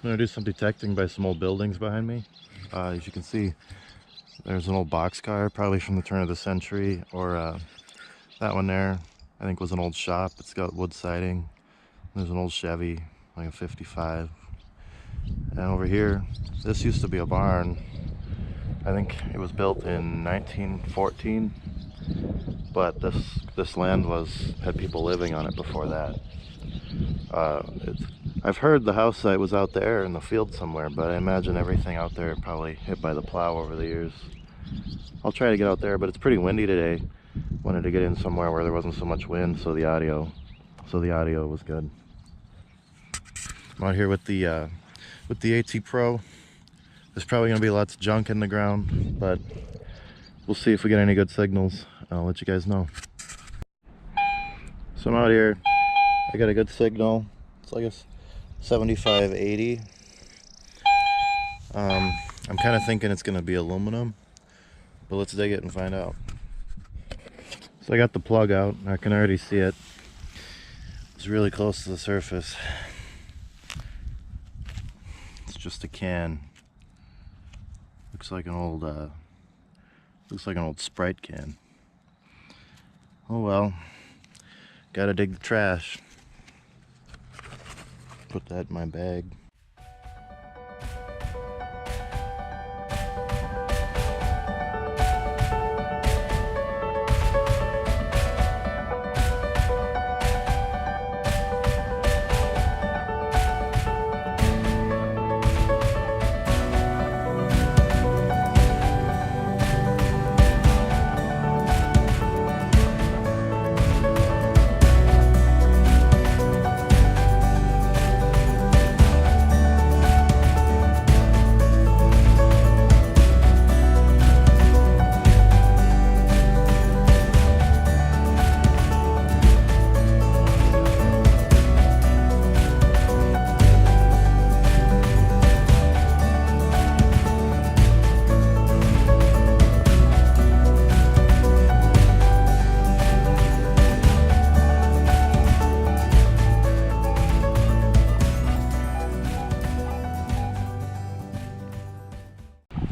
gonna do some detecting by some old buildings behind me. As you can see, there's an old boxcar, probably from the turn of the century, or that one there, I think was an old shop. It's got wood siding. There's an old Chevy, like a 55. And over here, this used to be a barn. I think it was built in 1914, but this land had people living on it before that. I've heard the house site was out there in the field somewhere, but I imagine everything out there probably hit by the plow over the years. I'll try to get out there, but it's pretty windy today. Wanted to get in somewhere where there wasn't so much wind, so the audio was good. I'm out here with the AT Pro. There's probably gonna be lots of junk in the ground, but we'll see if we get any good signals. I'll let you guys know. So I'm out here. I got a good signal. It's like a 75, 80. I'm kind of thinking it's gonna be aluminum, but let's dig it and find out. So I got the plug out. I can already see it. It's really close to the surface. It's just a can. Looks like an old Sprite can. Oh well. Gotta dig the trash. Put that in my bag.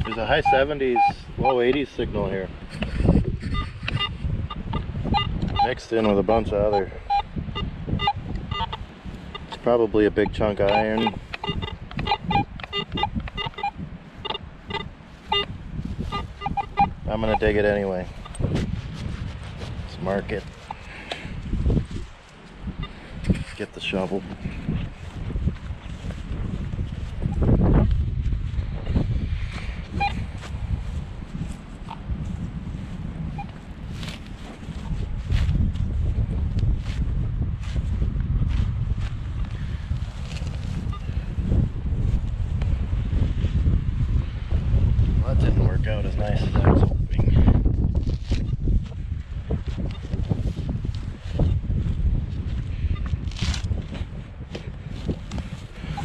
There's a high 70s, low 80s signal here. Mixed in with a bunch of other. It's probably a big chunk of iron. I'm gonna dig it anyway. Let's mark it. Get the shovel. That didn't work out as nice as I was hoping.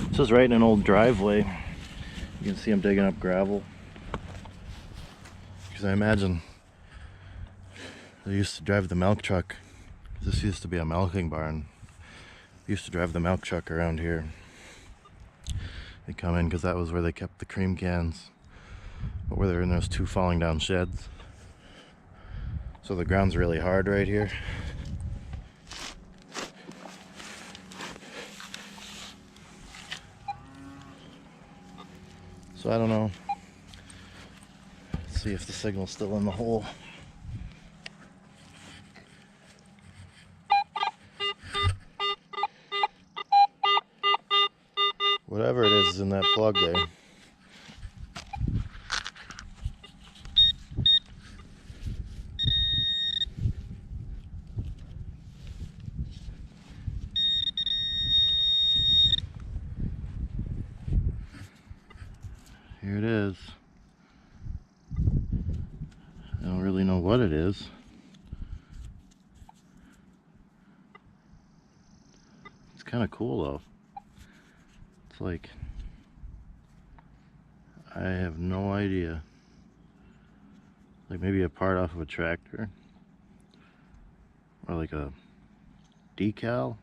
This is right in an old driveway. You can see I'm digging up gravel. Because I imagine they used to drive the milk truck. This used to be a milking barn. They used to drive the milk truck around here. They come in because that was where they kept the cream cans. But where they're in those two falling down sheds. So the ground's really hard right here. So I don't know. Let's see if the signal's still in the hole. Whatever it is in that plug there. Here it is. I don't really know what it is. It's kind of cool though. It's like, I have no idea. Like maybe a part off of a tractor. Or like a decal.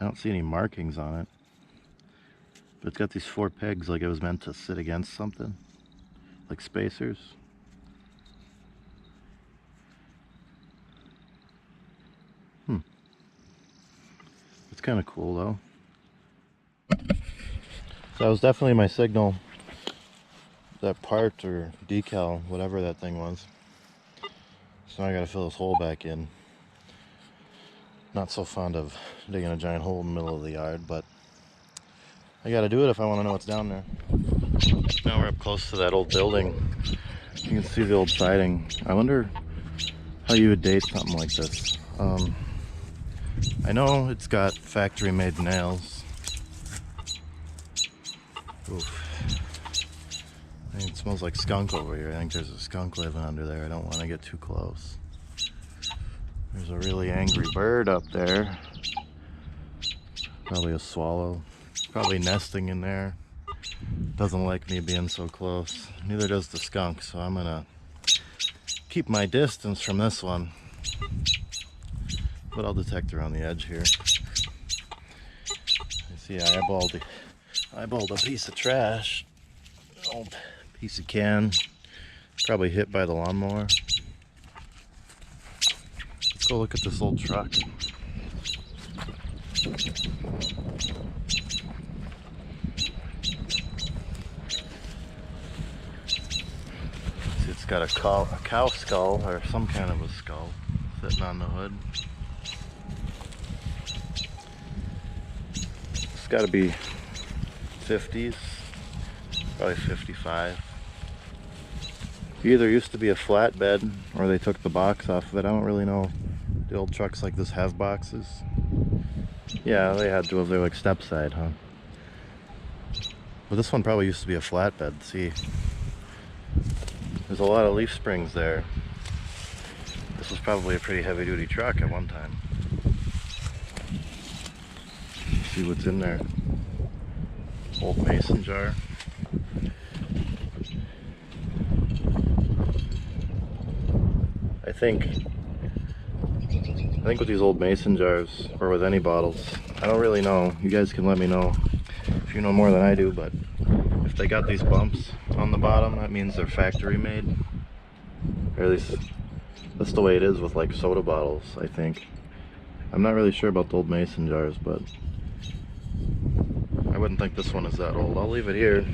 I don't see any markings on it. But it's got these 4 pegs like it was meant to sit against something. Like spacers. It's kind of cool though. So that was definitely my signal. That part or decal, whatever that thing was. So now I gotta fill this hole back in. Not so fond of digging a giant hole in the middle of the yard, but I gotta do it if I want to know what's down there. Now we're up close to that old building. You can see the old siding. I wonder how you would date something like this. I know it's got factory made nails. Oof. I mean, it smells like skunk over here. I think there's a skunk living under there. I don't want to get too close. There's a really angry bird up there. Probably a swallow. Probably nesting in there. Doesn't like me being so close. Neither does the skunk, so I'm gonna keep my distance from this one. But I'll detect around the edge here. I see I eyeballed a piece of trash. Old piece of can. Probably hit by the lawnmower. Let's go look at this old truck. See, it's got a cow skull or some kind of a skull sitting on the hood. It's got to be 50s, probably 55. Either used to be a flatbed or they took the box off of it. I don't really know. The old trucks like this have boxes. Yeah, they had to if they're like step side, huh? But this one probably used to be a flatbed. See, there's a lot of leaf springs there. This was probably a pretty heavy duty truck at one time. See what's in there. Old mason jar. I think with these old mason jars, or with any bottles, I don't really know. You guys can let me know if you know more than I do, but if they got these bumps on the bottom, that means they're factory made. Or at least that's the way it is with like soda bottles, I think. I'm not really sure about the old mason jars, but I wouldn't think this one is that old. I'll leave it here.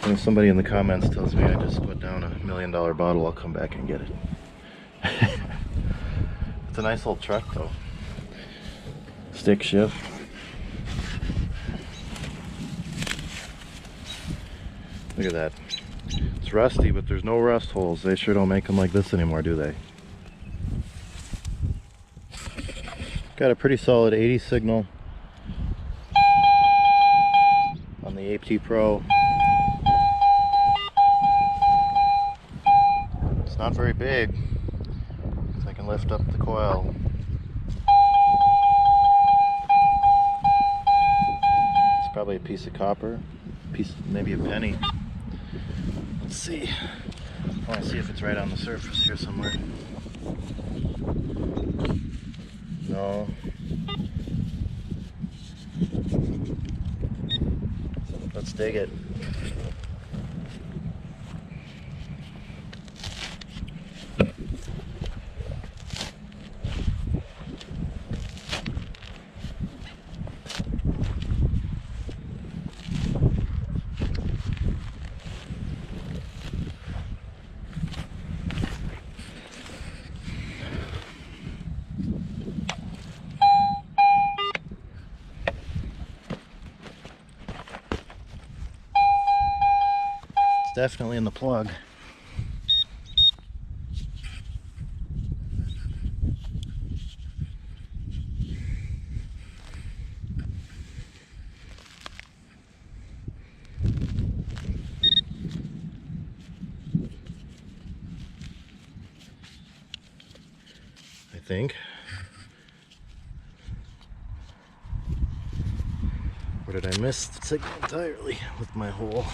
And if somebody in the comments tells me I just put down $1 million bottle, I'll come back and get it. It's a nice old truck though. Stick shift. Look at that. It's rusty, but there's no rust holes. They sure don't make them like this anymore, do they? Got a pretty solid 80 signal on the AT Pro. It's not very big, so I can lift up the coil. It's probably a piece of copper, maybe a penny. Let's see. I want to see if it's right on the surface here somewhere. No. Let's dig it. Definitely in the plug. I think. Or did I miss the signal entirely with my hole?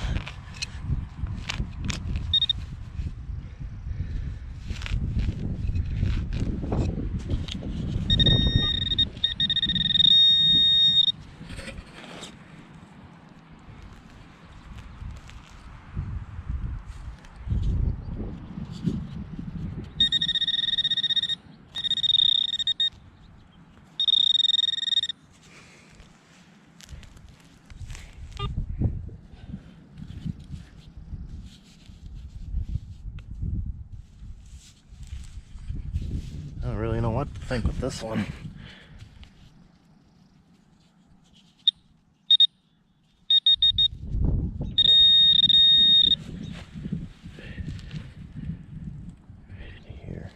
think with this one. Right in here.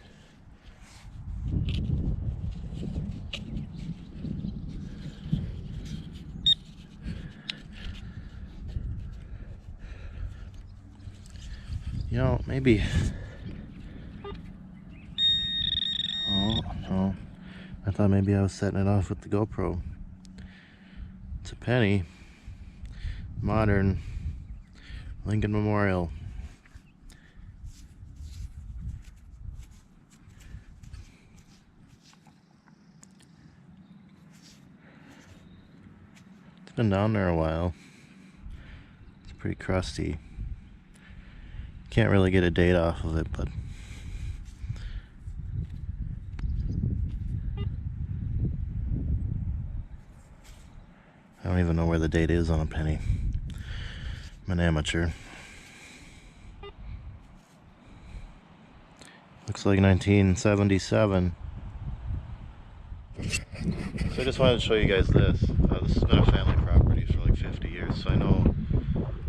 You know, maybe. Oh, no. I thought maybe I was setting it off with the GoPro. It's a penny. Modern Lincoln Memorial. It's been down there a while. It's pretty crusty. Can't really get a date off of it, but I don't even know where the date is on a penny. I'm an amateur. Looks like 1977. So I just wanted to show you guys this. This has been a family property for like 50 years, so I know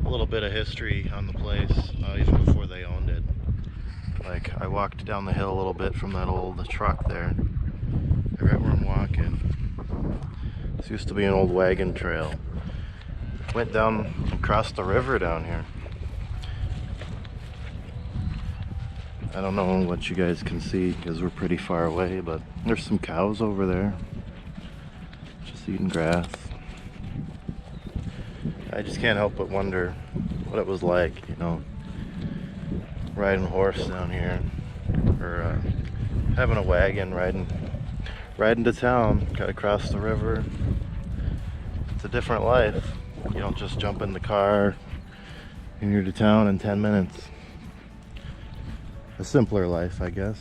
a little bit of history on the place, even before they owned it. Like, I walked down the hill a little bit from that old truck there. Right where I'm walking. This used to be an old wagon trail. Went down and crossed the river down here. I don't know what you guys can see because we're pretty far away, but there's some cows over there just eating grass. I just can't help but wonder what it was like, you know, riding a horse down here, or having a wagon riding to town, gotta cross the river. It's a different life. You don't just jump in the car and you're to town in 10 minutes. A simpler life, I guess.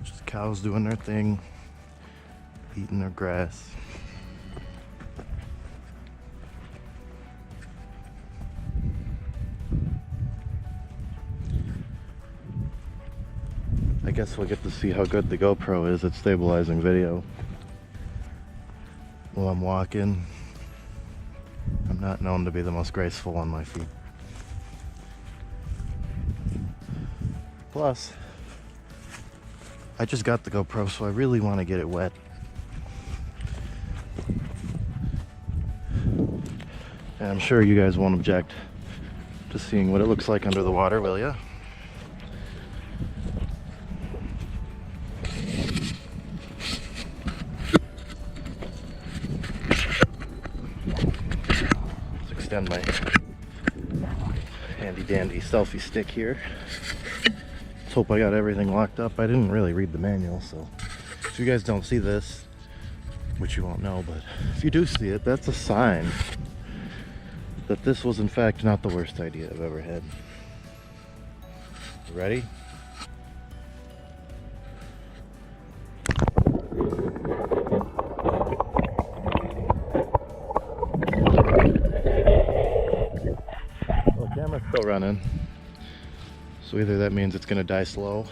Just cows doing their thing, eating their grass. I guess we'll get to see how good the GoPro is at stabilizing video. While I'm walking, I'm not known to be the most graceful on my feet. Plus, I just got the GoPro, so I really want to get it wet. And I'm sure you guys won't object to seeing what it looks like under the water, will ya? Extend my handy dandy selfie stick here. Let's hope I got everything locked up. I didn't really read the manual, so if you guys don't see this, which you won't know, but if you do see it, that's a sign that this was in fact not the worst idea I've ever had. Ready? Camera's still running, so either that means it's gonna die slow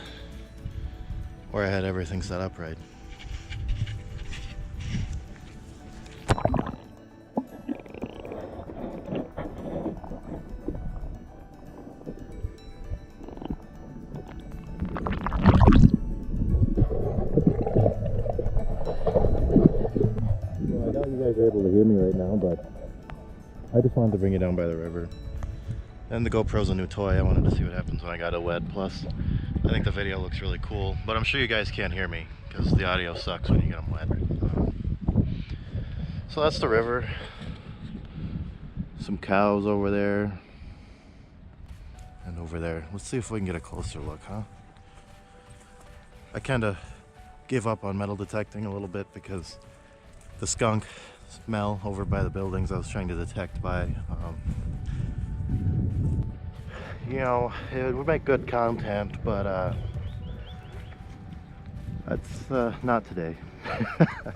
or I had everything set up right. Well, I doubt you guys are able to hear me right now, but I just wanted to bring you down by the river. And the GoPro's a new toy. I wanted to see what happens when I got it wet. Plus, I think the video looks really cool. But I'm sure you guys can't hear me because the audio sucks when you get them wet. So that's the river. Some cows over there. And over there. Let's see if we can get a closer look, huh? I kind of gave up on metal detecting a little bit because the skunk smell over by the buildings I was trying to detect by you know, it would make good content, but that's not today. I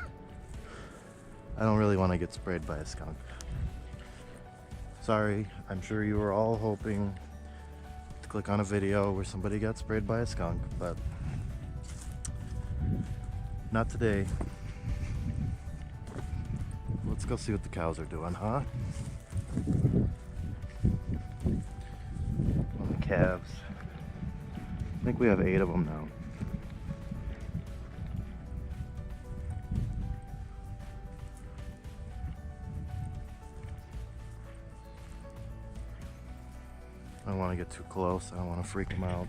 don't really want to get sprayed by a skunk. Sorry, I'm sure you were all hoping to click on a video where somebody got sprayed by a skunk, but not today. Let's go see what the cows are doing, huh? Oh, the calves. I think we have 8 of them now. I don't want to get too close. I don't want to freak them out.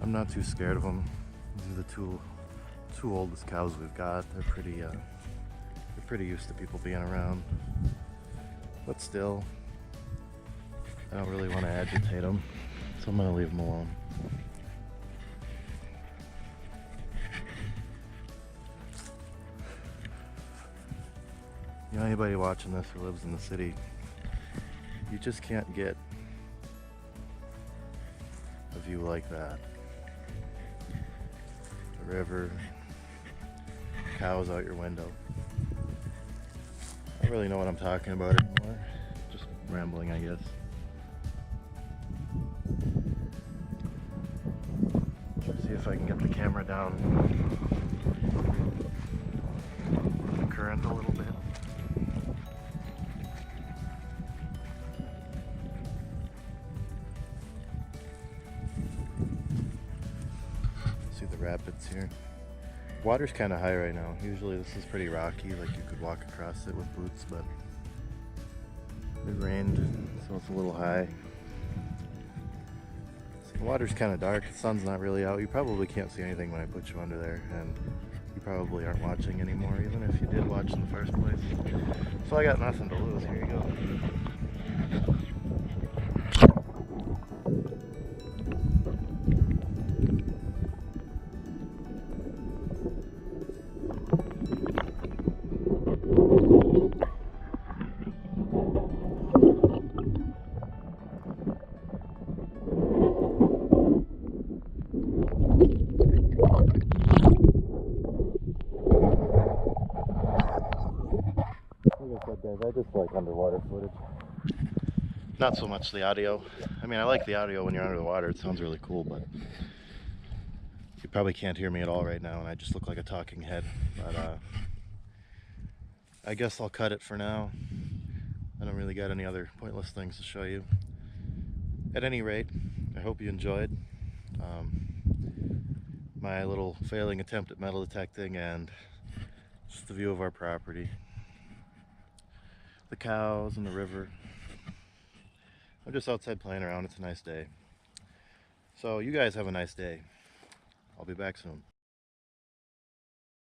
I'm not too scared of them. These are the two oldest cows we've got. They're pretty used to people being around. But still, I don't really want to agitate them, so I'm gonna leave them alone. You know, anybody watching this who lives in the city, you just can't get a view like that. The river, cows out your window. I don't really know what I'm talking about anymore. Just rambling, I guess. Let's see if I can get the camera down the current a little bit. See the rapids here. Water's kind of high right now. Usually this is pretty rocky, like you could walk across it with boots, but it rained, so it's a little high. So the water's kind of dark, the sun's not really out. You probably can't see anything when I put you under there, and you probably aren't watching anymore, even if you did watch in the first place. So I got nothing to lose. Here you go. Like I said, guys, I just like underwater footage. Not so much the audio. I mean, I like the audio when you're under the water. It sounds really cool, but you probably can't hear me at all right now, and I just look like a talking head. But I guess I'll cut it for now. I don't really got any other pointless things to show you. At any rate, I hope you enjoyed my little failing attempt at metal detecting and just the view of our property. The cows and the river. I'm just outside playing around. It's a nice day. So you guys have a nice day. I'll be back soon.